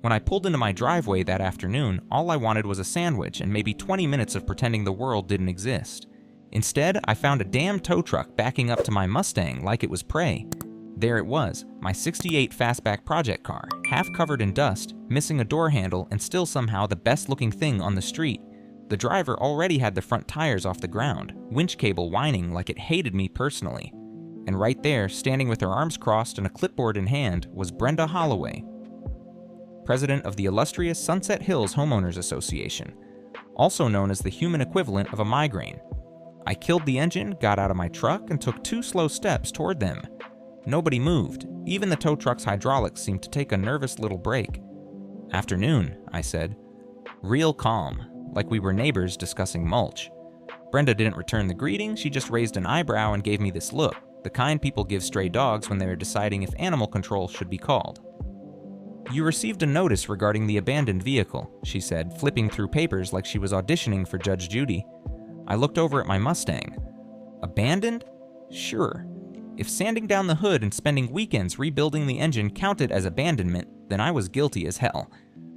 When I pulled into my driveway that afternoon, all I wanted was a sandwich and maybe 20 minutes of pretending the world didn't exist. Instead, I found a damn tow truck backing up to my Mustang like it was prey. There it was, my '68 fastback project car, half covered in dust, missing a door handle, and still somehow the best looking thing on the street. The driver already had the front tires off the ground, winch cable whining like it hated me personally. And right there, standing with her arms crossed and a clipboard in hand, was Brenda Holloway, president of the illustrious Sunset Hills Homeowners Association, also known as the human equivalent of a migraine. I killed the engine, got out of my truck, and took 2 slow steps toward them. Nobody moved. Even the tow truck's hydraulics seemed to take a nervous little break. "Afternoon," I said. Real calm, like we were neighbors discussing mulch. Brenda didn't return the greeting, she just raised an eyebrow and gave me this look, the kind people give stray dogs when they are deciding if animal control should be called. "You received a notice regarding the abandoned vehicle," she said, flipping through papers like she was auditioning for Judge Judy. I looked over at my Mustang. Abandoned? Sure. If sanding down the hood and spending weekends rebuilding the engine counted as abandonment, then I was guilty as hell.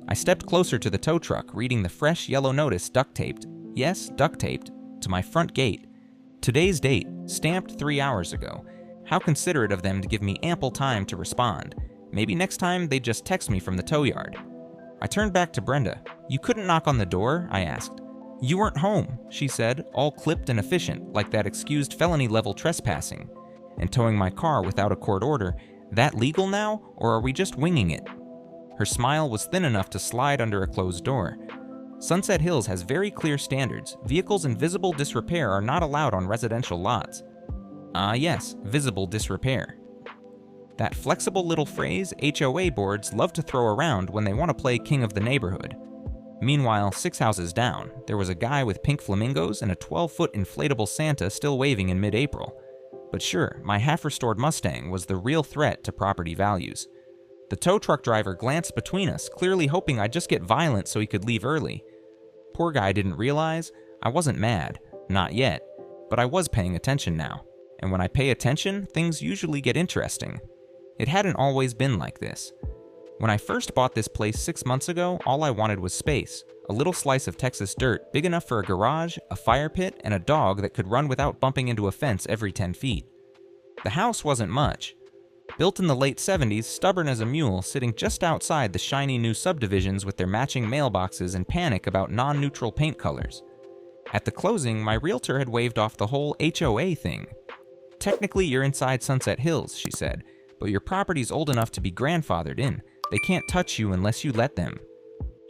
I stepped closer to the tow truck, reading the fresh yellow notice duct-taped, yes, duct-taped, to my front gate. Today's date, stamped 3 hours ago. How considerate of them to give me ample time to respond. Maybe next time they'd just text me from the tow yard. I turned back to Brenda. "You couldn't knock on the door?" I asked. "You weren't home," she said, all clipped and efficient, like that excused felony-level trespassing. "And towing my car without a court order, that legal now, or are we just winging it?" Her smile was thin enough to slide under a closed door. Sunset Hills has very clear standards. Vehicles in visible disrepair are not allowed on residential lots. Ah yes, visible disrepair. That flexible little phrase HOA boards love to throw around when they want to play king of the neighborhood. Meanwhile, 6 houses down, there was a guy with pink flamingos and a 12-foot inflatable Santa still waving in mid-April. But sure, my half-restored Mustang was the real threat to property values. The tow truck driver glanced between us, clearly hoping I'd just get violent so he could leave early. Poor guy didn't realize I wasn't mad, not yet, but I was paying attention now. And when I pay attention, things usually get interesting. It hadn't always been like this. When I first bought this place 6 months ago, all I wanted was space. A little slice of Texas dirt big enough for a garage, a fire pit, and a dog that could run without bumping into a fence every 10 feet. The house wasn't much. Built in the late 70s, stubborn as a mule, sitting just outside the shiny new subdivisions with their matching mailboxes and panic about non-neutral paint colors. At the closing, my realtor had waved off the whole HOA thing. "Technically, you're inside Sunset Hills," she said, "but your property's old enough to be grandfathered in. They can't touch you unless you let them."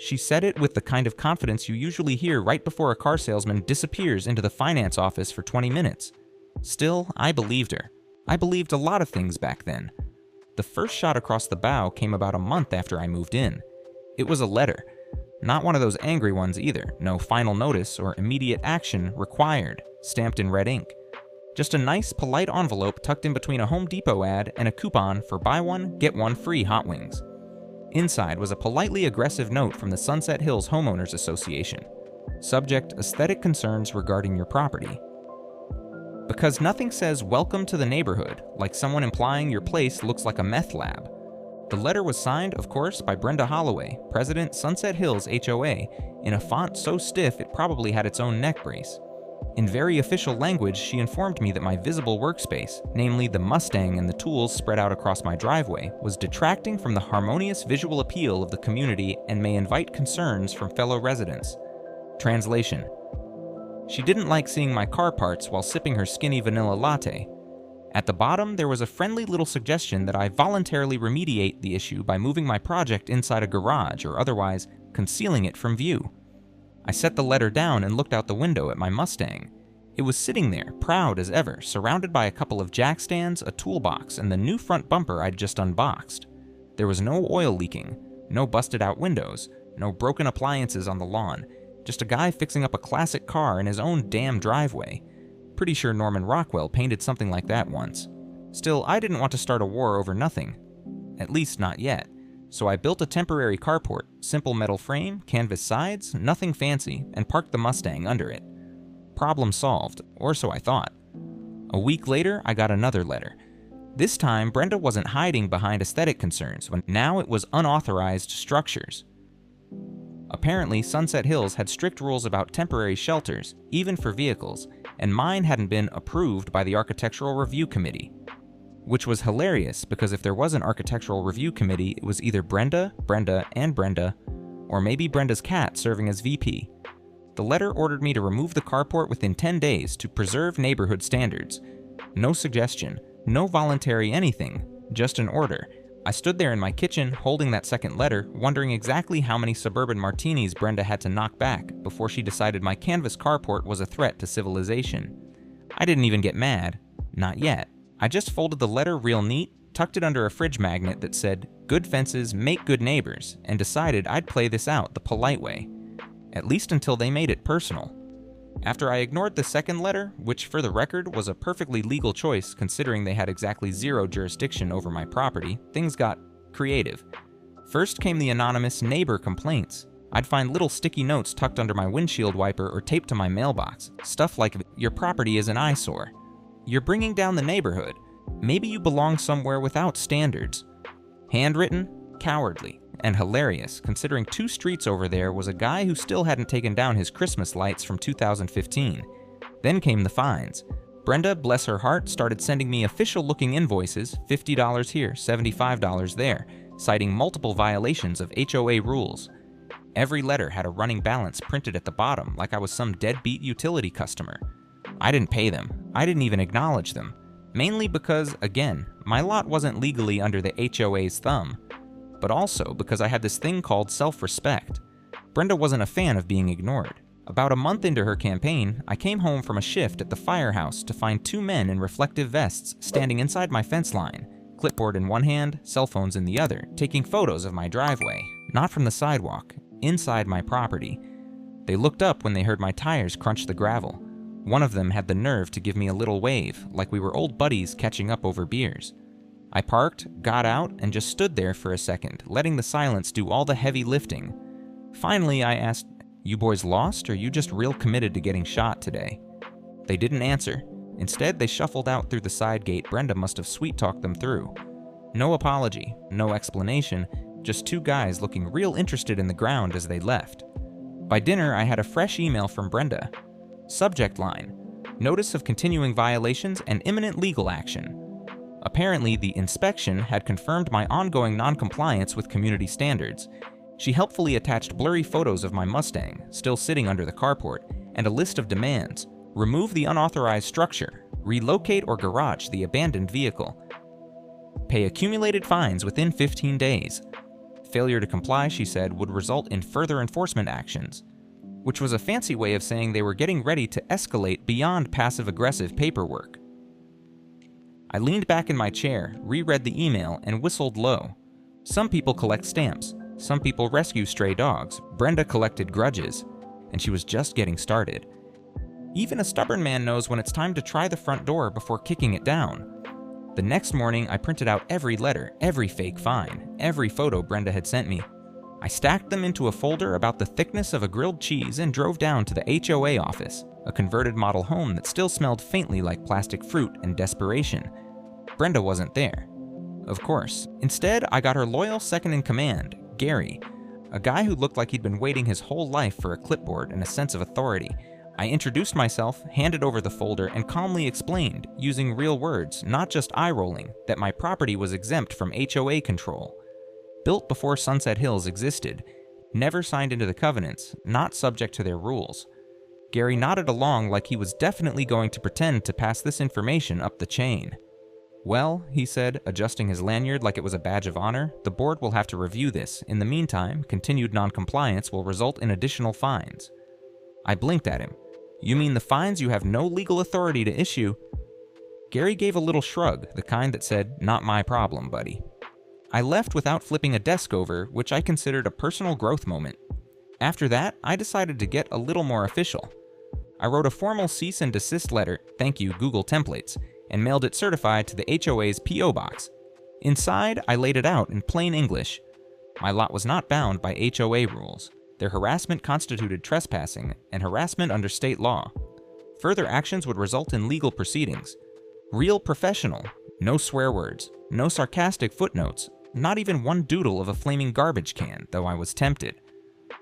She said it with the kind of confidence you usually hear right before a car salesman disappears into the finance office for 20 minutes. Still, I believed her. I believed a lot of things back then. The first shot across the bow came about a month after I moved in. It was a letter. Not one of those angry ones either, no final notice or immediate action required, stamped in red ink. Just a nice, polite envelope tucked in between a Home Depot ad and a coupon for buy one, get one free hot wings. Inside was a politely aggressive note from the Sunset Hills Homeowners Association. Subject: aesthetic concerns regarding your property. Because nothing says "welcome to the neighborhood" like someone implying your place looks like a meth lab. The letter was signed, of course, by Brenda Holloway, President, Sunset Hills HOA, in a font so stiff it probably had its own neck brace. In very official language, she informed me that my visible workspace, namely the Mustang and the tools spread out across my driveway, was detracting from the harmonious visual appeal of the community and may invite concerns from fellow residents. Translation: she didn't like seeing my car parts while sipping her skinny vanilla latte. At the bottom, there was a friendly little suggestion that I voluntarily remediate the issue by moving my project inside a garage or otherwise concealing it from view. I set the letter down and looked out the window at my Mustang. It was sitting there, proud as ever, surrounded by a couple of jack stands, a toolbox, and the new front bumper I'd just unboxed. There was no oil leaking, no busted out windows, no broken appliances on the lawn, just a guy fixing up a classic car in his own damn driveway. Pretty sure Norman Rockwell painted something like that once. Still, I didn't want to start a war over nothing. At least not yet. So I built a temporary carport, simple metal frame, canvas sides, nothing fancy, and parked the Mustang under it. Problem solved, or so I thought. A week later, I got another letter. This time, Brenda wasn't hiding behind aesthetic concerns, when now it was unauthorized structures. Apparently, Sunset Hills had strict rules about temporary shelters, even for vehicles, and mine hadn't been approved by the Architectural Review Committee. Which was hilarious, because if there was an Architectural Review Committee, it was either Brenda, and Brenda, or maybe Brenda's cat serving as VP. The letter ordered me to remove the carport within 10 days to preserve neighborhood standards. No suggestion, no voluntary anything, just an order. I stood there in my kitchen, holding that second letter, wondering exactly how many suburban martinis Brenda had to knock back before she decided my canvas carport was a threat to civilization. I didn't even get mad. Not yet. I just folded the letter real neat, tucked it under a fridge magnet that said, "Good fences make good neighbors," and decided I'd play this out the polite way. At least until they made it personal. After I ignored the second letter, which for the record was a perfectly legal choice considering they had exactly zero jurisdiction over my property, things got creative. First came the anonymous neighbor complaints. I'd find little sticky notes tucked under my windshield wiper or taped to my mailbox. Stuff like, "Your property is an eyesore. You're bringing down the neighborhood. Maybe you belong somewhere without standards." Handwritten, cowardly, and hilarious, considering 2 streets over there was a guy who still hadn't taken down his Christmas lights from 2015. Then came the fines. Brenda, bless her heart, started sending me official-looking invoices, $50 here, $75 there, citing multiple violations of HOA rules. Every letter had a running balance printed at the bottom like I was some deadbeat utility customer. I didn't pay them. I didn't even acknowledge them. Mainly because, again, my lot wasn't legally under the HOA's thumb, but also because I had this thing called self-respect. Brenda wasn't a fan of being ignored. About a month into her campaign, I came home from a shift at the firehouse to find 2 men in reflective vests standing inside my fence line, clipboard in one hand, cell phones in the other, taking photos of my driveway, not from the sidewalk, inside my property. They looked up when they heard my tires crunch the gravel. One of them had the nerve to give me a little wave, like we were old buddies catching up over beers. I parked, got out, and just stood there for a second, letting the silence do all the heavy lifting. Finally, I asked, "You boys lost, or you just real committed to getting shot today?" They didn't answer. Instead, they shuffled out through the side gate Brenda must have sweet-talked them through. No apology, no explanation, just 2 guys looking real interested in the ground as they left. By dinner, I had a fresh email from Brenda. Subject line: Notice of continuing violations and imminent legal action. Apparently, the inspection had confirmed my ongoing non-compliance with community standards. She helpfully attached blurry photos of my Mustang, still sitting under the carport, and a list of demands. Remove the unauthorized structure, relocate or garage the abandoned vehicle. Pay accumulated fines within 15 days. Failure to comply, she said, would result in further enforcement actions, which was a fancy way of saying they were getting ready to escalate beyond passive-aggressive paperwork. I leaned back in my chair, reread the email, and whistled low. Some people collect stamps. Some people rescue stray dogs. Brenda collected grudges, and she was just getting started. Even a stubborn man knows when it's time to try the front door before kicking it down. The next morning, I printed out every letter, every fake fine, every photo Brenda had sent me. I stacked them into a folder about the thickness of a grilled cheese and drove down to the HOA office, a converted model home that still smelled faintly like plastic fruit and desperation. Brenda wasn't there. Of course. Instead, I got her loyal second-in-command, Gary, a guy who looked like he'd been waiting his whole life for a clipboard and a sense of authority. I introduced myself, handed over the folder, and calmly explained, using real words, not just eye-rolling, that my property was exempt from HOA control. Built before Sunset Hills existed, never signed into the covenants, not subject to their rules. Gary nodded along like he was definitely going to pretend to pass this information up the chain. "Well," he said, adjusting his lanyard like it was a badge of honor, "the board will have to review this. In the meantime, continued non-compliance will result in additional fines." I blinked at him. "You mean the fines you have no legal authority to issue?" Gary gave a little shrug, the kind that said, "Not my problem, buddy." I left without flipping a desk over, which I considered a personal growth moment. After that, I decided to get a little more official. I wrote a formal cease and desist letter, thank you Google Templates, and mailed it certified to the HOA's P.O. box. Inside, I laid it out in plain English. My lot was not bound by HOA rules. Their harassment constituted trespassing and harassment under state law. Further actions would result in legal proceedings. Real professional, No swear words, no sarcastic footnotes, not even one doodle of a flaming garbage can, though I was tempted.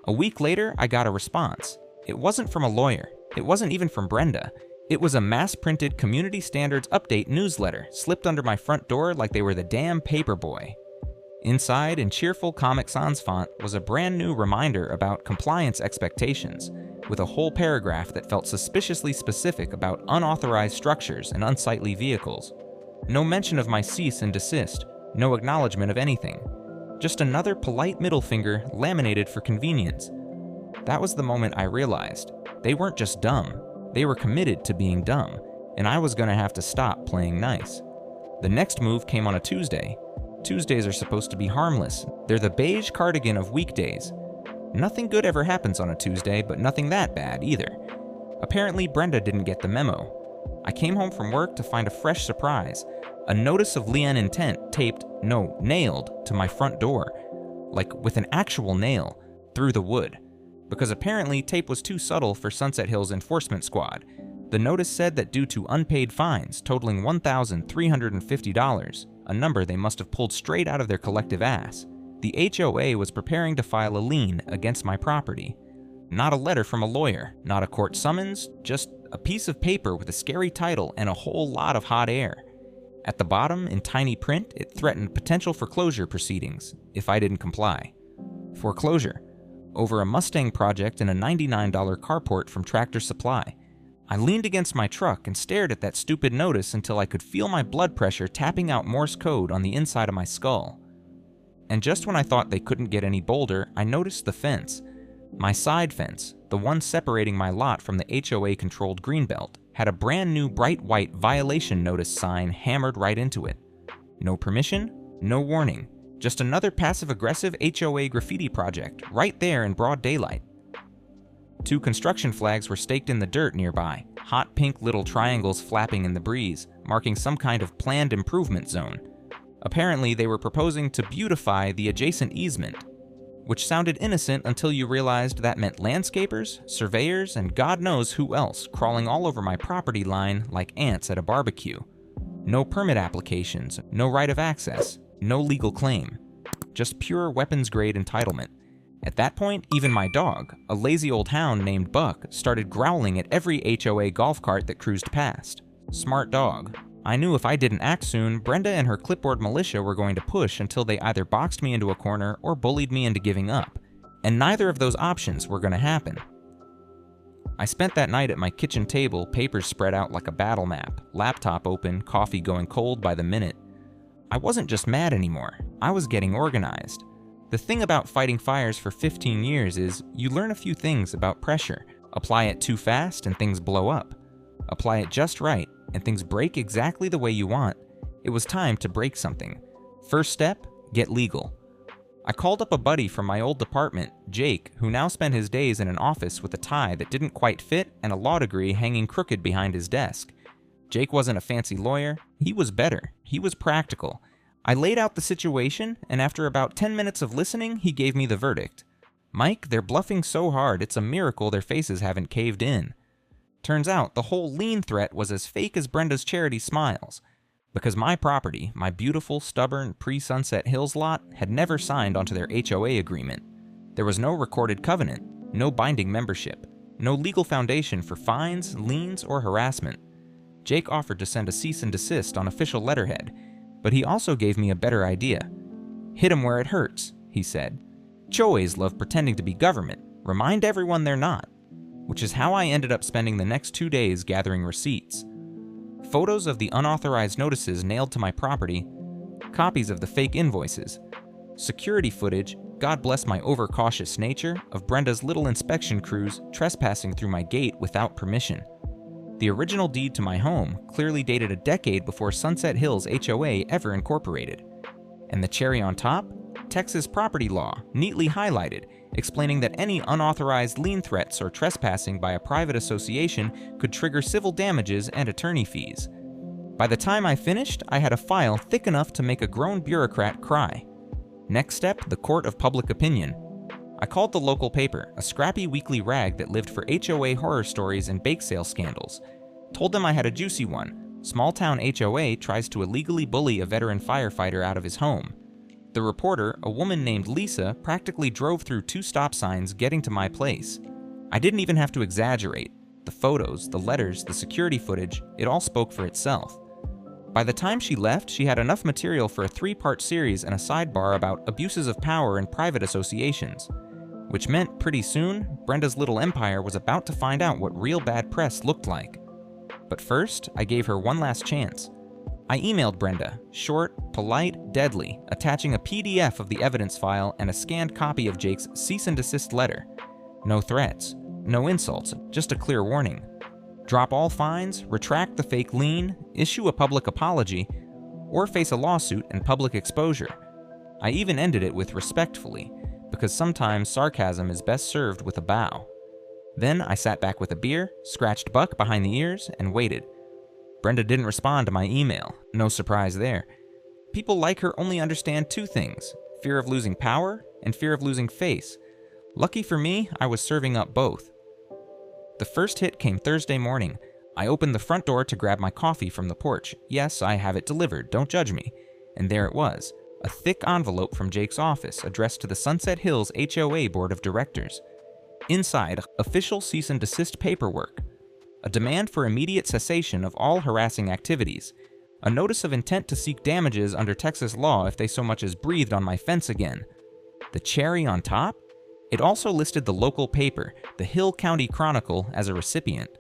A week later, I got a response. It wasn't from a lawyer. It wasn't even from Brenda. It was a mass-printed Community Standards Update newsletter slipped under my front door like they were the damn paperboy. Inside, in cheerful Comic Sans font, was a brand new reminder about compliance expectations, with a whole paragraph that felt suspiciously specific about unauthorized structures and unsightly vehicles. No mention of my cease and desist, no acknowledgement of anything. Just another polite middle finger laminated for convenience. That was the moment I realized they weren't just dumb, they were committed to being dumb, and I was gonna have to stop playing nice. The next move came on a Tuesday. Tuesdays are supposed to be harmless. They're the beige cardigan of weekdays. Nothing good ever happens on a Tuesday, but nothing that bad either. Apparently, Brenda didn't get the memo. I came home from work to find a fresh surprise. A notice of lien intent nailed to my front door. Like with an actual nail, through the wood. Because apparently tape was too subtle for Sunset Hills Enforcement Squad. The notice said that due to unpaid fines totaling $1,350, a number they must have pulled straight out of their collective ass, the HOA was preparing to file a lien against my property. Not a letter from a lawyer, not a court summons, just a piece of paper with a scary title and a whole lot of hot air. At the bottom, in tiny print, it threatened potential foreclosure proceedings if I didn't comply. Foreclosure. Over a Mustang project and a $99 carport from Tractor Supply. I leaned against my truck and stared at that stupid notice until I could feel my blood pressure tapping out Morse code on the inside of my skull. And just when I thought they couldn't get any bolder, I noticed the fence. My side fence, the one separating my lot from the HOA-controlled greenbelt, had a brand new bright white violation notice sign hammered right into it. No permission, no warning, just another passive-aggressive HOA graffiti project right there in broad daylight. 2 construction flags were staked in the dirt nearby, hot pink little triangles flapping in the breeze, marking some kind of planned improvement zone. Apparently, they were proposing to beautify the adjacent easement, which sounded innocent until you realized that meant landscapers, surveyors, and God knows who else crawling all over my property line like ants at a barbecue. No permit applications, no right of access, no legal claim. Just pure weapons-grade entitlement. At that point, even my dog, a lazy old hound named Buck, started growling at every HOA golf cart that cruised past. Smart dog. I knew if I didn't act soon, Brenda and her clipboard militia were going to push until they either boxed me into a corner or bullied me into giving up. And neither of those options were going to happen. I spent that night at my kitchen table, papers spread out like a battle map, laptop open, coffee going cold by the minute. I wasn't just mad anymore, I was getting organized. The thing about fighting fires for 15 years is you learn a few things about pressure. Apply it too fast and things blow up. Apply it just right and things break exactly the way you want. It was time to break something. First step, get legal. I called up a buddy from my old department, Jake, who now spent his days in an office with a tie that didn't quite fit and a law degree hanging crooked behind his desk. Jake wasn't a fancy lawyer, he was better, he was practical. I laid out the situation, and after about 10 minutes of listening, he gave me the verdict. Mike, they're bluffing so hard it's a miracle their faces haven't caved in. Turns out the whole lien threat was as fake as Brenda's charity smiles. Because my property, my beautiful, stubborn, pre-Sunset Hills lot, had never signed onto their HOA agreement. There was no recorded covenant, no binding membership, no legal foundation for fines, liens, or harassment. Jake offered to send a cease and desist on official letterhead, but he also gave me a better idea. Hit 'em where it hurts, he said. HOAs love pretending to be government. Remind everyone they're not. Which is how I ended up spending the next 2 days gathering receipts. Photos of the unauthorized notices nailed to my property, copies of the fake invoices, security footage, God bless my overcautious nature, of Brenda's little inspection crews trespassing through my gate without permission. The original deed to my home clearly dated a decade before Sunset Hills HOA ever incorporated. And the cherry on top? Texas property law, neatly highlighted, explaining that any unauthorized lien threats or trespassing by a private association could trigger civil damages and attorney fees. By the time I finished, I had a file thick enough to make a grown bureaucrat cry. Next step, the court of public opinion. I called the local paper, a scrappy weekly rag that lived for HOA horror stories and bake sale scandals. Told them I had a juicy one, Small-town HOA tries to illegally bully a veteran firefighter out of his home. The reporter, a woman named Lisa, practically drove through 2 stop signs getting to my place. I didn't even have to exaggerate. The photos, the letters, the security footage, it all spoke for itself. By the time she left, she had enough material for a 3-part series and a sidebar about abuses of power and private associations. Which meant, pretty soon, Brenda's little empire was about to find out what real bad press looked like. But first, I gave her one last chance. I emailed Brenda, short, polite, deadly, attaching a PDF of the evidence file and a scanned copy of Jake's cease and desist letter. No threats, no insults, just a clear warning. Drop all fines, retract the fake lien, issue a public apology, or face a lawsuit and public exposure. I even ended it with respectfully, because sometimes sarcasm is best served with a bow. Then I sat back with a beer, scratched Buck behind the ears, and waited. Brenda didn't respond to my email, no surprise there. People like her only understand 2 things, fear of losing power and fear of losing face. Lucky for me, I was serving up both. The first hit came Thursday morning. I opened the front door to grab my coffee from the porch. Yes, I have it delivered, don't judge me. And there it was, a thick envelope from Jake's office addressed to the Sunset Hills HOA Board of Directors. Inside, official cease and desist paperwork, a demand for immediate cessation of all harassing activities, a notice of intent to seek damages under Texas law if they so much as breathed on my fence again. The cherry on top? It also listed the local paper, the Hill County Chronicle, as a recipient,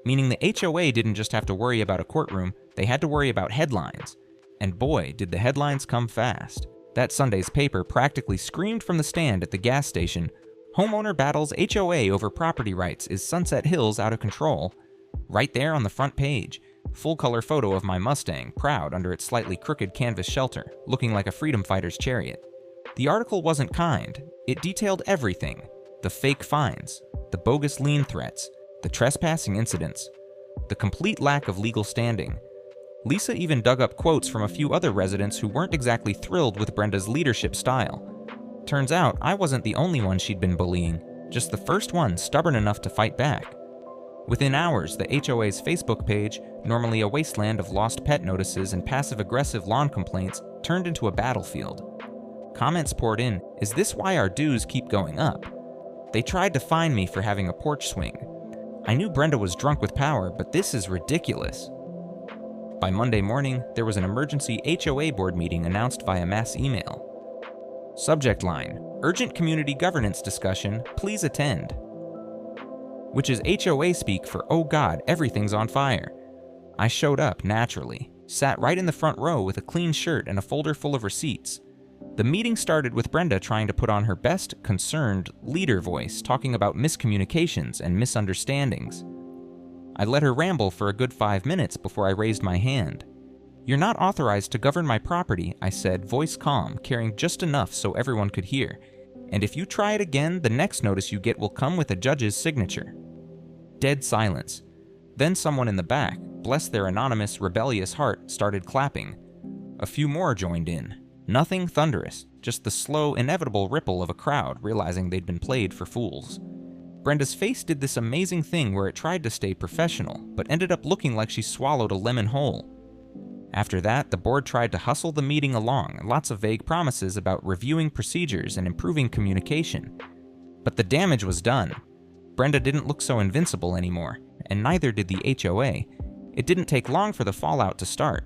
meaning the HOA didn't just have to worry about a courtroom, they had to worry about headlines. And boy, did the headlines come fast. That Sunday's paper practically screamed from the stand at the gas station, "Homeowner battles HOA over property rights, is Sunset Hills out of control?" Right there on the front page, full-color photo of my Mustang, proud under its slightly crooked canvas shelter, looking like a freedom fighter's chariot. The article wasn't kind. It detailed everything: the fake fines, the bogus lien threats, the trespassing incidents, the complete lack of legal standing. Lisa even dug up quotes from a few other residents who weren't exactly thrilled with Brenda's leadership style. Turns out I wasn't the only one she'd been bullying, just the first one stubborn enough to fight back. Within hours, the HOA's Facebook page, normally a wasteland of lost pet notices and passive-aggressive lawn complaints, turned into a battlefield. Comments poured in, "Is this why our dues keep going up?" They tried to fine me for having a porch swing. I knew Brenda was drunk with power, but this is ridiculous. By Monday morning, there was an emergency HOA board meeting announced via mass email. Subject line: Urgent Community Governance Discussion, please attend. Which is HOA speak for, oh God, everything's on fire. I showed up, naturally, sat right in the front row with a clean shirt and a folder full of receipts. The meeting started with Brenda trying to put on her best, concerned, leader voice, talking about miscommunications and misunderstandings. I let her ramble for a good 5 minutes before I raised my hand. "You're not authorized to govern my property," I said, voice calm, caring just enough so everyone could hear. "And if you try it again, the next notice you get will come with a judge's signature." Dead silence. Then someone in the back, bless their anonymous, rebellious heart, started clapping. A few more joined in. Nothing thunderous, just the slow, inevitable ripple of a crowd realizing they'd been played for fools. Brenda's face did this amazing thing where it tried to stay professional, but ended up looking like she swallowed a lemon whole. After that, the board tried to hustle the meeting along, lots of vague promises about reviewing procedures and improving communication. But the damage was done. Brenda didn't look so invincible anymore, and neither did the HOA. It didn't take long for the fallout to start.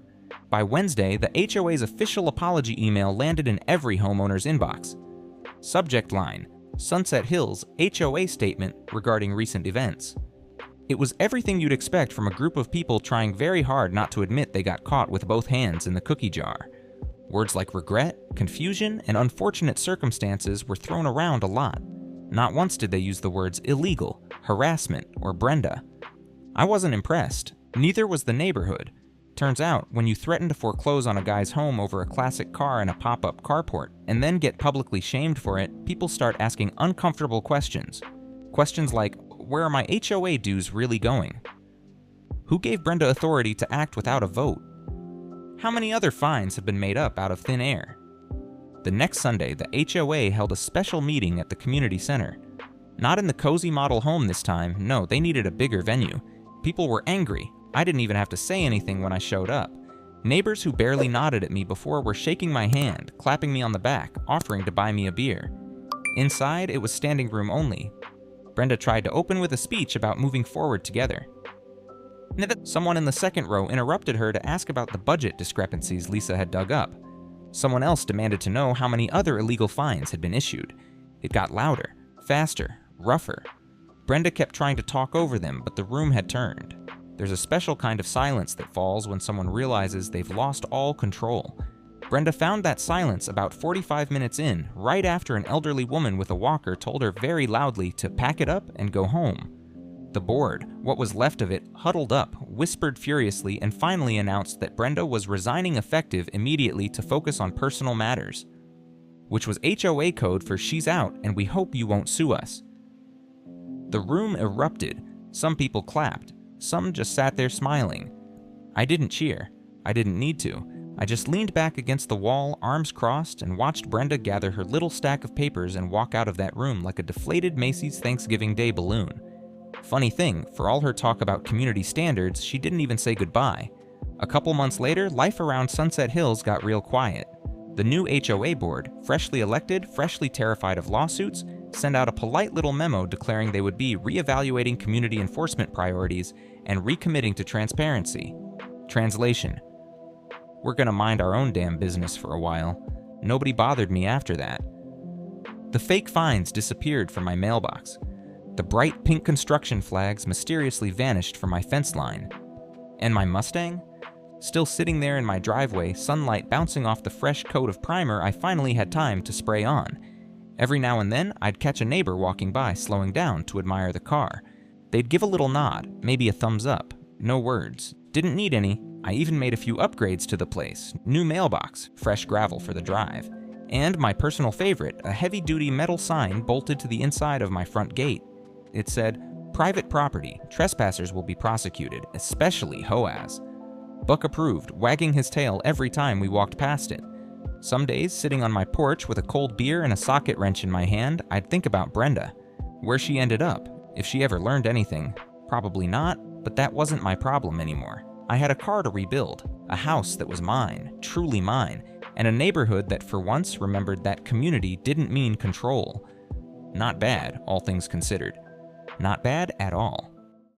By Wednesday, the HOA's official apology email landed in every homeowner's inbox. Subject line: Sunset Hills HOA statement regarding recent events. It was everything you'd expect from a group of people trying very hard not to admit they got caught with both hands in the cookie jar. Words like regret, confusion, and unfortunate circumstances were thrown around a lot. Not once did they use the words illegal, harassment, or Brenda. I wasn't impressed. Neither was the neighborhood. Turns out, when you threaten to foreclose on a guy's home over a classic car in a pop-up carport, and then get publicly shamed for it, people start asking uncomfortable questions. Questions like, where are my HOA dues really going? Who gave Brenda authority to act without a vote? How many other fines have been made up out of thin air? The next Sunday, the HOA held a special meeting at the community center. Not in the cozy model home this time, no, they needed a bigger venue. People were angry, I didn't even have to say anything when I showed up. Neighbors who barely nodded at me before were shaking my hand, clapping me on the back, offering to buy me a beer. Inside, it was standing room only. Brenda tried to open with a speech about moving forward together. Someone in the second row interrupted her to ask about the budget discrepancies Lisa had dug up. Someone else demanded to know how many other illegal fines had been issued. It got louder, faster, rougher. Brenda kept trying to talk over them, but the room had turned. There's a special kind of silence that falls when someone realizes they've lost all control. Brenda found that silence about 45 minutes in, right after an elderly woman with a walker told her very loudly to pack it up and go home. The board, what was left of it, huddled up, whispered furiously, and finally announced that Brenda was resigning effective immediately to focus on personal matters, which was HOA code for "she's out and we hope you won't sue us." The room erupted. Some people clapped. Some just sat there smiling. I didn't cheer. I didn't need to. I just leaned back against the wall, arms crossed, and watched Brenda gather her little stack of papers and walk out of that room like a deflated Macy's Thanksgiving Day balloon. Funny thing, for all her talk about community standards, she didn't even say goodbye. A couple months later, life around Sunset Hills got real quiet. The new HOA board, freshly elected, freshly terrified of lawsuits, sent out a polite little memo declaring they would be reevaluating community enforcement priorities and recommitting to transparency. Translation: we're gonna mind our own damn business for a while. Nobody bothered me after that. The fake fines disappeared from my mailbox. The bright pink construction flags mysteriously vanished from my fence line. And my Mustang? Still sitting there in my driveway, sunlight bouncing off the fresh coat of primer I finally had time to spray on. Every now and then, I'd catch a neighbor walking by, slowing down to admire the car. They'd give a little nod, maybe a thumbs up. No words. Didn't need any. I even made a few upgrades to the place. New mailbox, fresh gravel for the drive. And my personal favorite, a heavy-duty metal sign bolted to the inside of my front gate. It said, "Private property. Trespassers will be prosecuted, especially HOAs." Buck approved, wagging his tail every time we walked past it. Some days, sitting on my porch with a cold beer and a socket wrench in my hand, I'd think about Brenda. Where she ended up, if she ever learned anything. Probably not, but that wasn't my problem anymore. I had a car to rebuild, a house that was mine, truly mine, and a neighborhood that for once remembered that community didn't mean control. Not bad, all things considered. Not bad at all.